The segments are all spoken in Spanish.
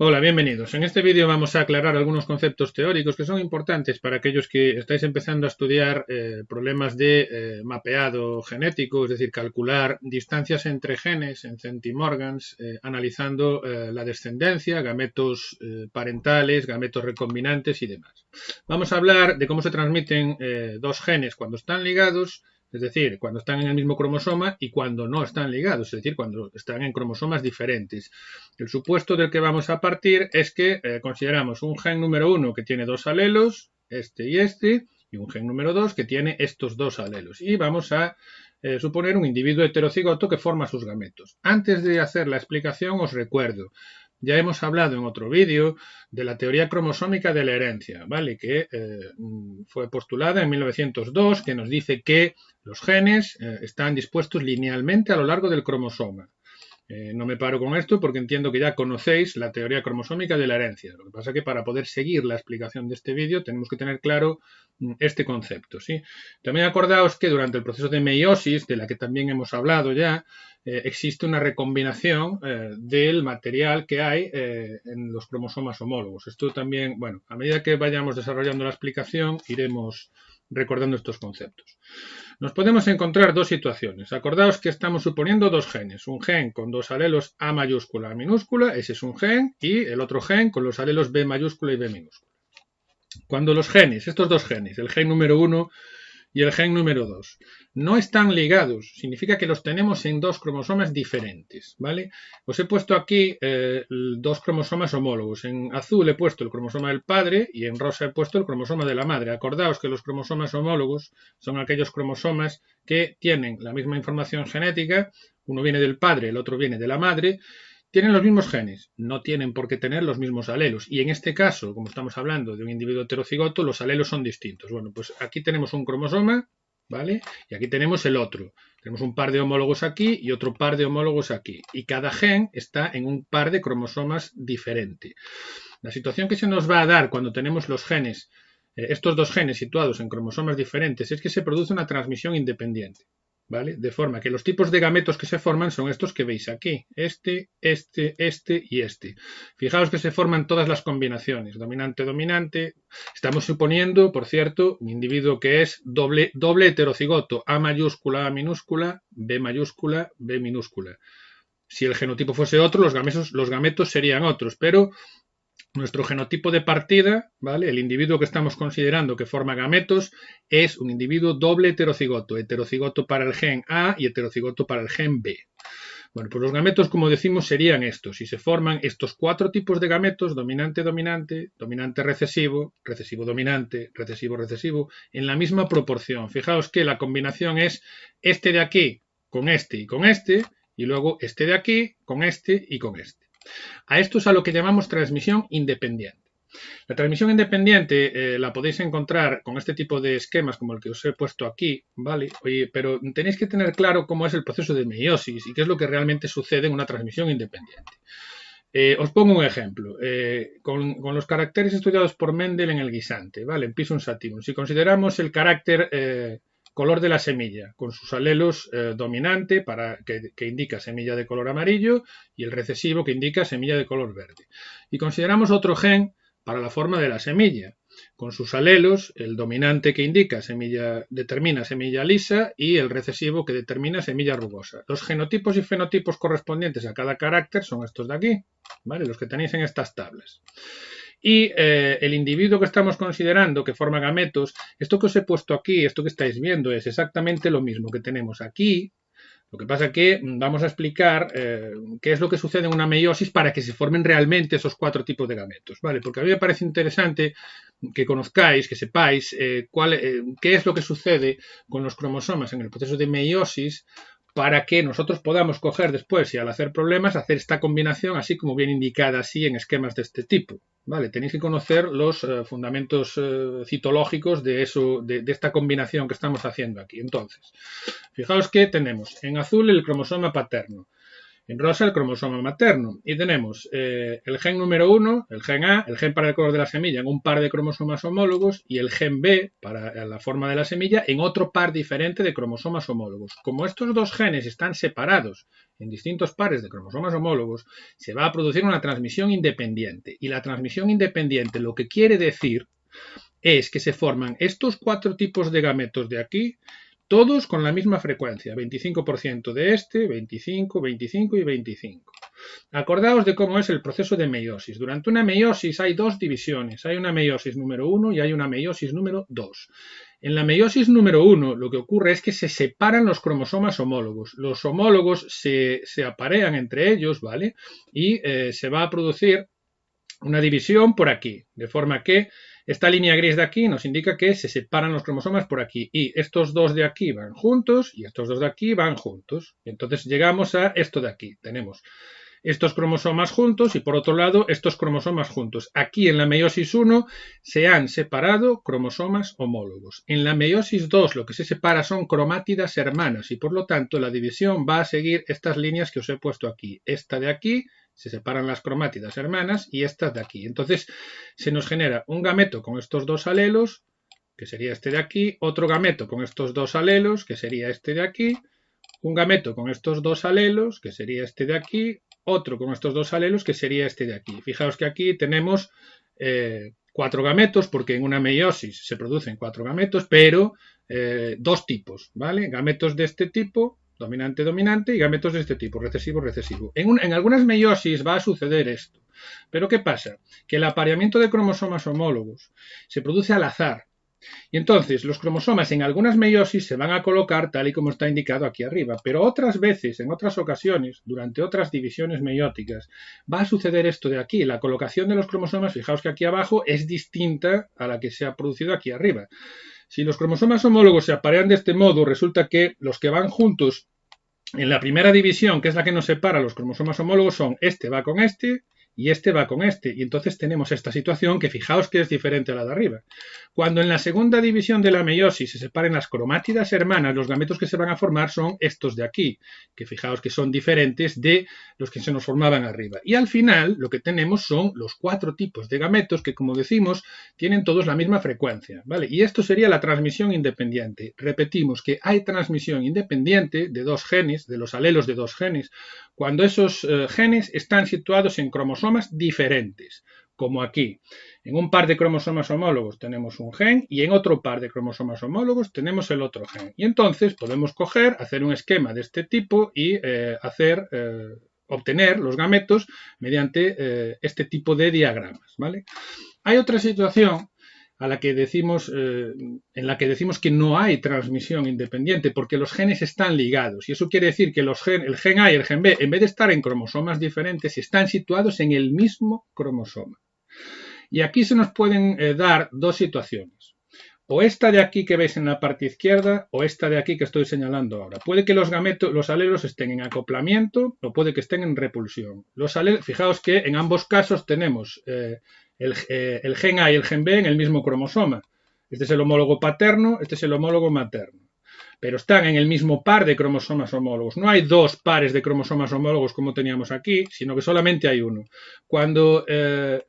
Hola, bienvenidos. En este vídeo vamos a aclarar algunos conceptos teóricos que son importantes para aquellos que estáis empezando a estudiar problemas de mapeado genético, es decir, calcular distancias entre genes en centimorgans, analizando la descendencia, gametos parentales, gametos recombinantes y demás. Vamos a hablar de cómo se transmiten dos genes cuando están ligados, es decir, cuando están en el mismo cromosoma y cuando no están ligados, es decir, cuando están en cromosomas diferentes. El supuesto del que vamos a partir es que consideramos un gen número 1 que tiene dos alelos, este, y un gen número 2 que tiene estos dos alelos. Y vamos a suponer un individuo heterocigoto que forma sus gametos. Antes de hacer la explicación os recuerdo, ya hemos hablado en otro vídeo de la teoría cromosómica de la herencia, ¿vale? Que fue postulada en 1902, que nos dice que los genes están dispuestos linealmente a lo largo del cromosoma. No me paro con esto porque entiendo que ya conocéis la teoría cromosómica de la herencia. Lo que pasa es que para poder seguir la explicación de este vídeo tenemos que tener claro este concepto, ¿sí? También acordaos que durante el proceso de meiosis, de la que también hemos hablado ya, existe una recombinación del material que hay en los cromosomas homólogos. Esto también, bueno, a medida que vayamos desarrollando la explicación iremos recordando estos conceptos. Nos podemos encontrar dos situaciones. Acordaos que estamos suponiendo dos genes. Un gen con dos alelos A mayúscula, A minúscula, ese es un gen, y el otro gen con los alelos B mayúscula y B minúscula. Cuando los genes, estos dos genes, el gen número 1 y el gen número 2, no están ligados, significa que los tenemos en dos cromosomas diferentes, ¿vale? Os he puesto aquí dos cromosomas homólogos. En azul he puesto el cromosoma del padre y en rosa he puesto el cromosoma de la madre. Acordaos que los cromosomas homólogos son aquellos cromosomas que tienen la misma información genética, uno viene del padre, el otro viene de la madre, tienen los mismos genes, no tienen por qué tener los mismos alelos. Y en este caso, como estamos hablando de un individuo heterocigoto, los alelos son distintos. Bueno, pues aquí tenemos un cromosoma, ¿vale? Y aquí tenemos el otro. Tenemos un par de homólogos aquí y otro par de homólogos aquí. Y cada gen está en un par de cromosomas diferente. La situación que se nos va a dar cuando tenemos los genes, estos dos genes situados en cromosomas diferentes, es que se produce una transmisión independiente. ¿Vale? De forma que los tipos de gametos que se forman son estos que veis aquí. Este y este. Fijaos que se forman todas las combinaciones. Dominante-dominante. Estamos suponiendo, por cierto, un individuo que es doble heterocigoto. A mayúscula, A minúscula, B mayúscula, B minúscula. Si el genotipo fuese otro, los gametos serían otros. Pero nuestro genotipo de partida, ¿vale? El individuo que estamos considerando que forma gametos es un individuo doble heterocigoto. Heterocigoto para el gen A y heterocigoto para el gen B. Bueno, pues los gametos, como decimos, serían estos. Y se forman estos cuatro tipos de gametos, dominante-dominante, dominante-recesivo, recesivo-dominante, recesivo-recesivo, en la misma proporción. Fijaos que la combinación es este de aquí con este y con este, y luego este de aquí con este y con este. A esto es a lo que llamamos transmisión independiente. La transmisión independiente la podéis encontrar con este tipo de esquemas como el que os he puesto aquí, ¿vale? Pero tenéis que tener claro cómo es el proceso de meiosis y qué es lo que realmente sucede en una transmisión independiente. Os pongo un ejemplo. Con los caracteres estudiados por Mendel en el guisante, ¿vale? En Pisum sativum. Si consideramos el carácter color de la semilla, con sus alelos dominante que indica semilla de color amarillo y el recesivo que indica semilla de color verde. Y consideramos otro gen para la forma de la semilla, con sus alelos, el dominante que indica determina semilla lisa y el recesivo que determina semilla rugosa. Los genotipos y fenotipos correspondientes a cada carácter son estos de aquí, ¿vale? Los que tenéis en estas tablas. Y el individuo que estamos considerando que forma gametos, esto que os he puesto aquí, esto que estáis viendo, es exactamente lo mismo que tenemos aquí. Lo que pasa es que vamos a explicar qué es lo que sucede en una meiosis para que se formen realmente esos cuatro tipos de gametos, ¿vale? Porque a mí me parece interesante que conozcáis, que sepáis qué es lo que sucede con los cromosomas en el proceso de meiosis para que nosotros podamos coger después y al hacer problemas hacer esta combinación así como bien indicada así en esquemas de este tipo. Vale, tenéis que conocer los fundamentos citológicos de esta combinación que estamos haciendo aquí. Entonces, fijaos que tenemos en azul el cromosoma paterno, En rosa el cromosoma materno. Y tenemos el gen número 1, el gen A, el gen para el color de la semilla en un par de cromosomas homólogos y el gen B para la forma de la semilla en otro par diferente de cromosomas homólogos. Como estos dos genes están separados en distintos pares de cromosomas homólogos, se va a producir una transmisión independiente. Y la transmisión independiente lo que quiere decir es que se forman estos 4 tipos de gametos de aquí, todos con la misma frecuencia, 25% de este, 25, 25 y 25. Acordaos de cómo es el proceso de meiosis. Durante una meiosis hay 2 divisiones. Hay una meiosis número 1 y hay una meiosis número 2. En la meiosis número 1 lo que ocurre es que se separan los cromosomas homólogos. Los homólogos se aparean entre ellos, ¿vale? Y se va a producir una división por aquí, de forma que esta línea gris de aquí nos indica que se separan los cromosomas por aquí y estos dos de aquí van juntos y estos dos de aquí van juntos. Y entonces llegamos a esto de aquí. Tenemos estos cromosomas juntos y por otro lado estos cromosomas juntos. Aquí en la meiosis 1 se han separado cromosomas homólogos. En la meiosis 2 lo que se separa son cromátidas hermanas y por lo tanto la división va a seguir estas líneas que os he puesto aquí. Esta de aquí se separan las cromátidas hermanas y estas de aquí. Entonces se nos genera un gameto con estos 2 alelos, que sería este de aquí, otro gameto con estos 2 alelos, que sería este de aquí, un gameto con estos 2 alelos, que sería este de aquí, otro con estos 2 alelos, que sería este de aquí. Fijaos que aquí tenemos 4 gametos, porque en una meiosis se producen 4 gametos, pero 2 tipos, ¿vale? Gametos de este tipo, dominante-dominante, y gametos de este tipo, recesivo-recesivo. En algunas meiosis va a suceder esto. Pero ¿qué pasa? Que el apareamiento de cromosomas homólogos se produce al azar. Y entonces los cromosomas en algunas meiosis se van a colocar tal y como está indicado aquí arriba, pero otras veces, en otras ocasiones, durante otras divisiones meióticas, va a suceder esto de aquí. La colocación de los cromosomas, fijaos que aquí abajo, es distinta a la que se ha producido aquí arriba. Si los cromosomas homólogos se aparean de este modo, resulta que los que van juntos en la primera división, que es la que nos separa los cromosomas homólogos, son este va con este y este va con este. Y entonces tenemos esta situación que fijaos que es diferente a la de arriba. Cuando en la segunda división de la meiosis se separen las cromátidas hermanas, los gametos que se van a formar son estos de aquí, que fijaos que son diferentes de los que se nos formaban arriba. Y al final lo que tenemos son los 4 tipos de gametos que, como decimos, tienen todos la misma frecuencia, ¿vale? Y esto sería la transmisión independiente. Repetimos que hay transmisión independiente de 2 genes, de los alelos de 2 genes, cuando esos genes están situados en cromosomas diferentes, como aquí. En un par de cromosomas homólogos tenemos un gen y en otro par de cromosomas homólogos tenemos el otro gen. Y entonces podemos coger, hacer un esquema de este tipo y obtener los gametos mediante este tipo de diagramas, ¿vale? Hay otra situación en la que decimos que no hay transmisión independiente porque los genes están ligados y eso quiere decir que el gen A y el gen B, en vez de estar en cromosomas diferentes, están situados en el mismo cromosoma. Y aquí se nos pueden dar 2 situaciones. O esta de aquí que veis en la parte izquierda o esta de aquí que estoy señalando ahora. Puede que los alelos estén en acoplamiento o puede que estén en repulsión. Fijaos que en ambos casos tenemos el gen A y el gen B en el mismo cromosoma. Este es el homólogo paterno, este es el homólogo materno. Pero están en el mismo par de cromosomas homólogos. No hay 2 pares de cromosomas homólogos como teníamos aquí, sino que solamente hay uno. Cuando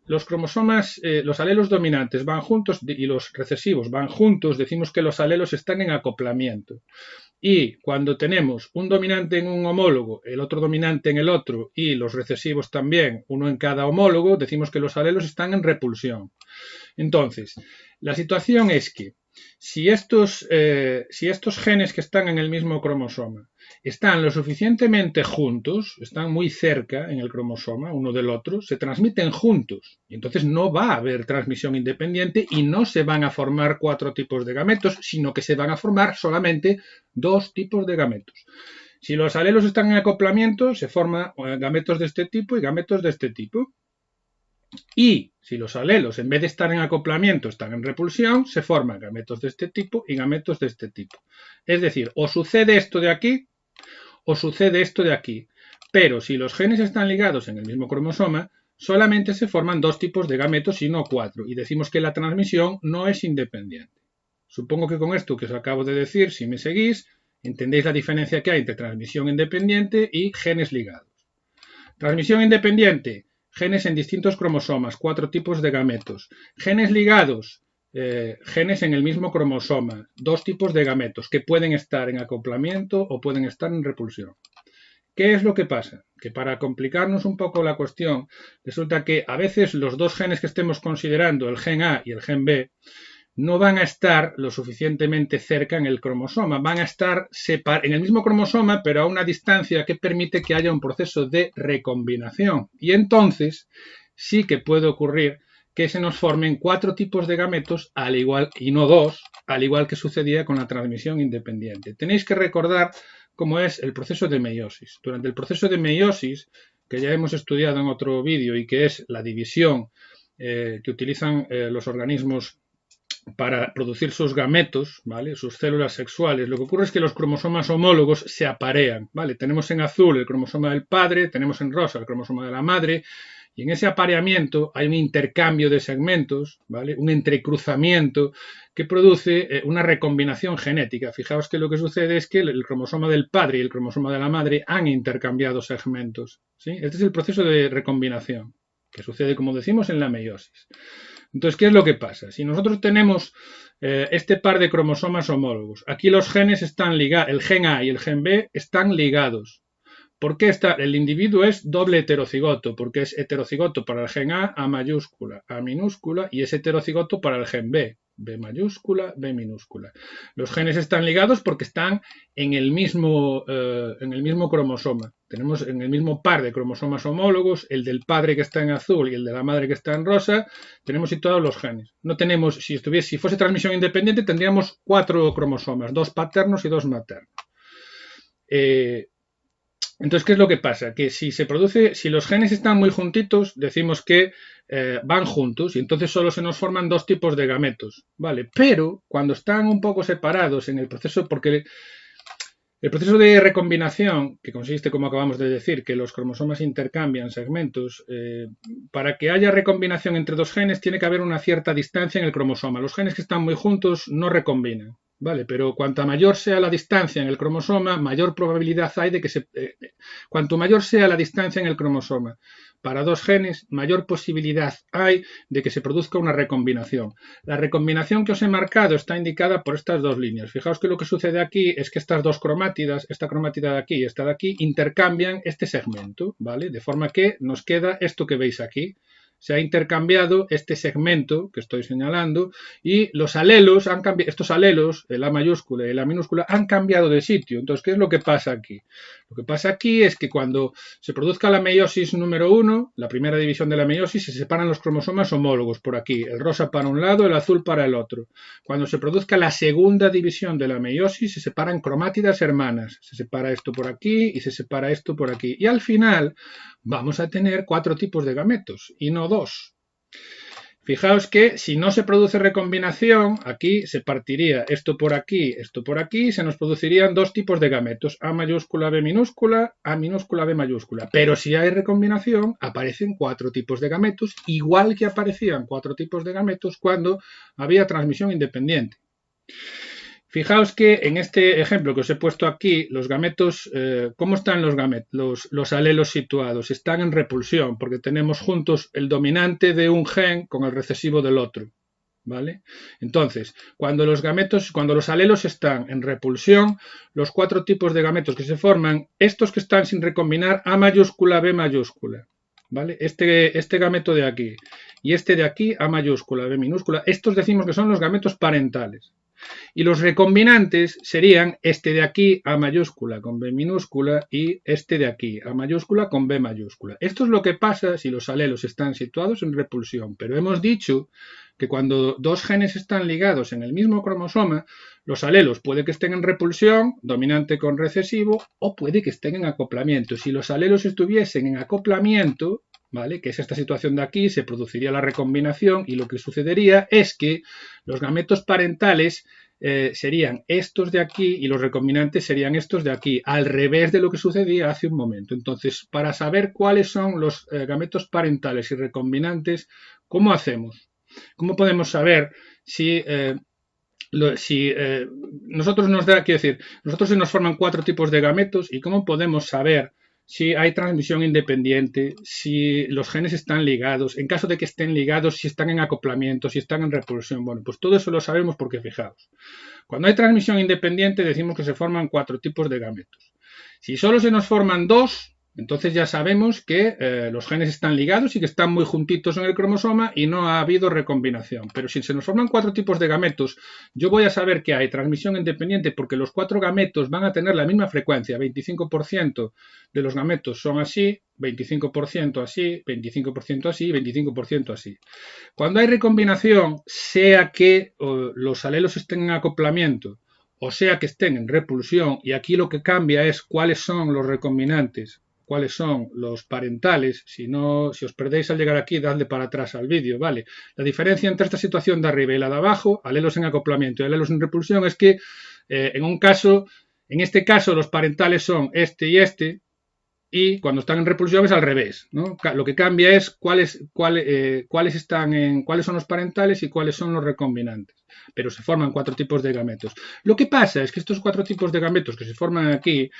los alelos dominantes van juntos y los recesivos van juntos, decimos que los alelos están en acoplamiento. Y cuando tenemos un dominante en un homólogo, el otro dominante en el otro y los recesivos también, uno en cada homólogo, decimos que los alelos están en repulsión. Entonces, la situación es que si estos genes que están en el mismo cromosoma están lo suficientemente juntos, están muy cerca en el cromosoma uno del otro, se transmiten juntos y entonces no va a haber transmisión independiente y no se van a formar 4 tipos de gametos, sino que se van a formar solamente 2 tipos de gametos. Si los alelos están en acoplamiento, se forman gametos de este tipo y gametos de este tipo. Y si los alelos, en vez de estar en acoplamiento, están en repulsión, se forman gametos de este tipo y gametos de este tipo. Es decir, o sucede esto de aquí o sucede esto de aquí. Pero si los genes están ligados en el mismo cromosoma, solamente se forman 2 tipos de gametos y no 4. Y decimos que la transmisión no es independiente. Supongo que con esto que os acabo de decir, si me seguís, entendéis la diferencia que hay entre transmisión independiente y genes ligados. Transmisión independiente, genes en distintos cromosomas, 4 tipos de gametos. Genes ligados, genes en el mismo cromosoma, 2 tipos de gametos que pueden estar en acoplamiento o pueden estar en repulsión. ¿Qué es lo que pasa? Que para complicarnos un poco la cuestión, resulta que a veces los dos genes que estemos considerando, el gen A y el gen B, no van a estar lo suficientemente cerca en el cromosoma, van a estar en el mismo cromosoma, pero a una distancia que permite que haya un proceso de recombinación. Y entonces sí que puede ocurrir que se nos formen 4 tipos de gametos, al igual, y no 2, al igual que sucedía con la transmisión independiente. Tenéis que recordar cómo es el proceso de meiosis. Durante el proceso de meiosis, que ya hemos estudiado en otro vídeo y que es la división que utilizan los organismos para producir sus gametos, ¿vale? Sus células sexuales. Lo que ocurre es que los cromosomas homólogos se aparean, ¿vale? Tenemos en azul el cromosoma del padre, tenemos en rosa el cromosoma de la madre, y en ese apareamiento hay un intercambio de segmentos, ¿vale? Un entrecruzamiento que produce una recombinación genética. Fijaos que lo que sucede es que el cromosoma del padre y el cromosoma de la madre han intercambiado segmentos, ¿sí? Este es el proceso de recombinación, que sucede, como decimos, en la meiosis. Entonces, ¿qué es lo que pasa? Si nosotros tenemos este par de cromosomas homólogos, aquí los genes están ligados, el gen A y el gen B están ligados. ¿Por qué el individuo es doble heterocigoto? Porque es heterocigoto para el gen A mayúscula, A minúscula, y es heterocigoto para el gen B, B mayúscula, B minúscula. Los genes están ligados porque están en el mismo cromosoma. Tenemos en el mismo par de cromosomas homólogos, el del padre que está en azul y el de la madre que está en rosa, tenemos situados los genes. No tenemos, si fuese transmisión independiente, tendríamos 4 cromosomas, 2 paternos y 2 maternos. Entonces, ¿qué es lo que pasa? Que si los genes están muy juntitos, decimos que van juntos y entonces solo se nos forman 2 tipos de gametos, ¿vale? Pero cuando están un poco separados en el proceso, porque el proceso de recombinación, que consiste, como acabamos de decir, que los cromosomas intercambian segmentos, para que haya recombinación entre 2 genes tiene que haber una cierta distancia en el cromosoma. Los genes que están muy juntos no recombinan. ¿Vale? Pero cuanta mayor sea la distancia en el cromosoma, mayor probabilidad hay de que cuanto mayor sea la distancia en el cromosoma para 2 genes, mayor posibilidad hay de que se produzca una recombinación. La recombinación que os he marcado está indicada por estas 2 líneas. Fijaos que lo que sucede aquí es que estas 2 cromátidas, esta cromátida de aquí y esta de aquí, intercambian este segmento, ¿vale? De forma que nos queda esto que veis aquí. Se ha intercambiado este segmento que estoy señalando y los alelos han cambiado, estos alelos, el A mayúscula y el A minúscula, han cambiado de sitio. Entonces, ¿qué es lo que pasa aquí? Lo que pasa aquí es que cuando se produzca la meiosis número 1, la primera división de la meiosis, se separan los cromosomas homólogos por aquí, el rosa para un lado, el azul para el otro. Cuando se produzca la segunda división de la meiosis, se separan cromátidas hermanas. Se separa esto por aquí y se separa esto por aquí. Y al final vamos a tener 4 tipos de gametos y no 2. Fijaos que si no se produce recombinación, aquí se partiría esto por aquí, y se nos producirían 2 tipos de gametos, A mayúscula, B minúscula, A minúscula, B mayúscula. Pero si hay recombinación, aparecen 4 tipos de gametos, igual que aparecían 4 tipos de gametos cuando había transmisión independiente. Fijaos que en este ejemplo que os he puesto aquí, los gametos, ¿cómo están los gametos? Los alelos situados están en repulsión porque tenemos juntos el dominante de un gen con el recesivo del otro, ¿vale? Entonces, cuando los alelos están en repulsión, los 4 tipos de gametos que se forman, estos que están sin recombinar, A mayúscula, B mayúscula, ¿vale? Este gameto de aquí y este de aquí, A mayúscula, B minúscula, estos decimos que son los gametos parentales. Y los recombinantes serían este de aquí, A mayúscula con B minúscula, y este de aquí, A mayúscula con B mayúscula. Esto es lo que pasa si los alelos están situados en repulsión. Pero hemos dicho que cuando 2 genes están ligados en el mismo cromosoma, los alelos puede que estén en repulsión, dominante con recesivo, o puede que estén en acoplamiento. Si los alelos estuviesen en acoplamiento, ¿vale? Que es esta situación de aquí, se produciría la recombinación y lo que sucedería es que los gametos parentales serían estos de aquí y los recombinantes serían estos de aquí, al revés de lo que sucedía hace un momento. Entonces, para saber cuáles son los gametos parentales y recombinantes, ¿cómo hacemos? ¿Cómo podemos saber si nosotros se nos forman 4 tipos de gametos y cómo podemos saber si hay transmisión independiente, si los genes están ligados, en caso de que estén ligados, si están en acoplamiento, si están en repulsión. Bueno, pues todo eso lo sabemos porque fijaos, cuando hay transmisión independiente decimos que se forman 4 tipos de gametos. Si solo se nos forman 2, entonces ya sabemos que los genes están ligados y que están muy juntitos en el cromosoma y no ha habido recombinación. Pero si se nos forman 4 tipos de gametos, yo voy a saber que hay transmisión independiente porque los 4 gametos van a tener la misma frecuencia. 25% de los gametos son así, 25% así, 25% así, 25% así. Cuando hay recombinación, sea que los alelos estén en acoplamiento o sea que estén en repulsión, y aquí lo que cambia es cuáles son los recombinantes, cuáles son los parentales. Si os perdéis al llegar aquí, dadle para atrás al vídeo, ¿vale? La diferencia entre esta situación de arriba y la de abajo, alelos en acoplamiento y alelos en repulsión, es que en este caso los parentales son este y este, y cuando están en repulsión es al revés, ¿no? Lo que cambia es cuáles son los parentales y cuáles son los recombinantes. Pero se forman 4 tipos de gametos. Lo que pasa es que estos 4 tipos de gametos que se forman aquí,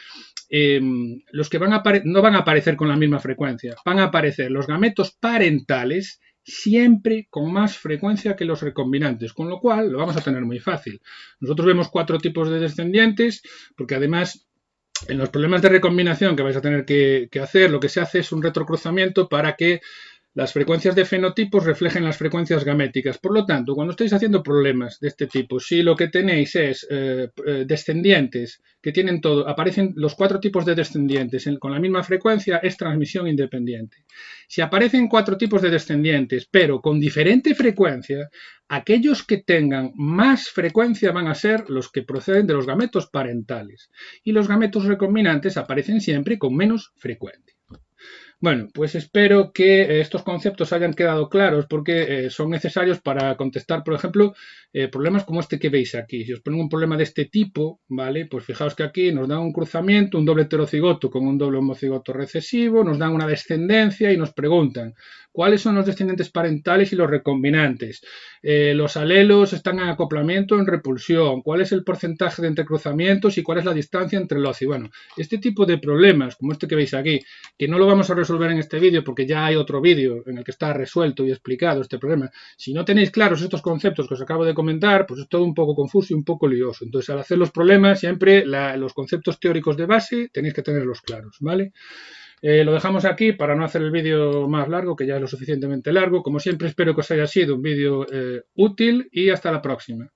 los que no van a aparecer con la misma frecuencia. Van a aparecer los gametos parentales siempre con más frecuencia que los recombinantes, con lo cual lo vamos a tener muy fácil. Nosotros vemos 4 tipos de descendientes, porque además en los problemas de recombinación que vais a tener que hacer, lo que se hace es un retrocruzamiento para que las frecuencias de fenotipos reflejen las frecuencias gaméticas. Por lo tanto, cuando estáis haciendo problemas de este tipo, si lo que tenéis es descendientes que tienen todo, aparecen los 4 tipos de descendientes con la misma frecuencia, es transmisión independiente. Si aparecen 4 tipos de descendientes, pero con diferente frecuencia, aquellos que tengan más frecuencia van a ser los que proceden de los gametos parentales. Y los gametos recombinantes aparecen siempre con menos frecuencia. Bueno, pues espero que estos conceptos hayan quedado claros porque son necesarios para contestar, por ejemplo, problemas como este que veis aquí. Si os ponen un problema de este tipo, ¿vale? Pues fijaos que aquí nos dan un cruzamiento, un doble heterocigoto con un doble homocigoto recesivo, nos dan una descendencia y nos preguntan cuáles son los descendientes parentales y los recombinantes. Los alelos están en acoplamiento o en repulsión. ¿Cuál es el porcentaje de entrecruzamientos y cuál es la distancia entre los? Y bueno, este tipo de problemas, como este que veis aquí, que no lo vamos a resolver en este vídeo porque ya hay otro vídeo en el que está resuelto y explicado este problema. Si no tenéis claros estos conceptos que os acabo de comentar, pues es todo un poco confuso y un poco lioso. Entonces, al hacer los problemas, siempre los conceptos teóricos de base tenéis que tenerlos claros, ¿vale? Lo dejamos aquí para no hacer el vídeo más largo, que ya es lo suficientemente largo. Como siempre, espero que os haya sido un vídeo útil y hasta la próxima.